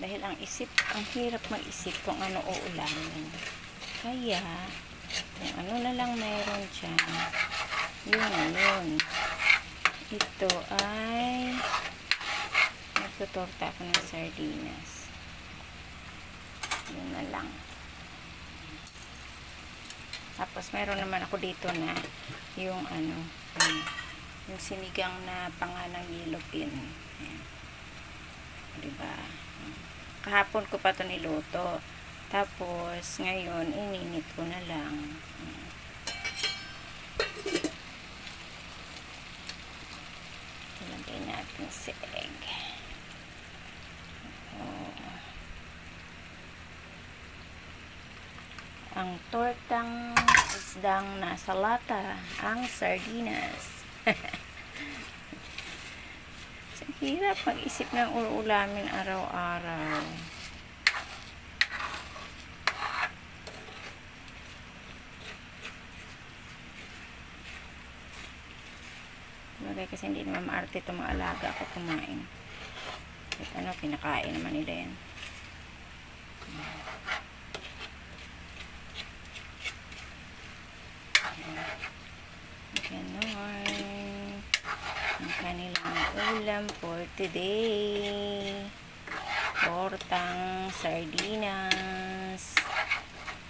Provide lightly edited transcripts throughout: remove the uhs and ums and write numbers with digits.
Dahil ang hirap mag-isip kung ano uulamin. Kaya, kung ano na lang mayroon dyan, yun. Ito ay nagtutorta ako ng sardinas. Yun na lang. Tapos, meron naman ako dito na yung yung sinigang na panganang yellow pin. Ayan. Diba? Kahapon ko pa ito niluto. Tapos, ngayon, ininit ko na lang. Ilagay natin si egg. Ang tortang isdang nasa lata, ang sardinas. Ang hirap mag-isip ng uulamin araw-araw. Bagay kasi hindi naman maarte itong mga alaga ako kumain. At pinakain naman nila yan. Ganon ang kanilang ulam for today. Tortang sardinas,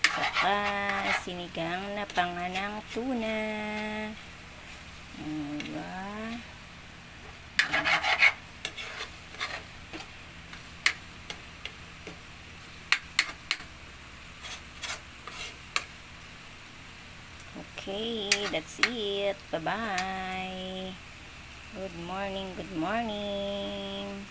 saka sinigang na panganang tuna. Diba? Okay, that's it. Bye-bye. Good morning, good morning.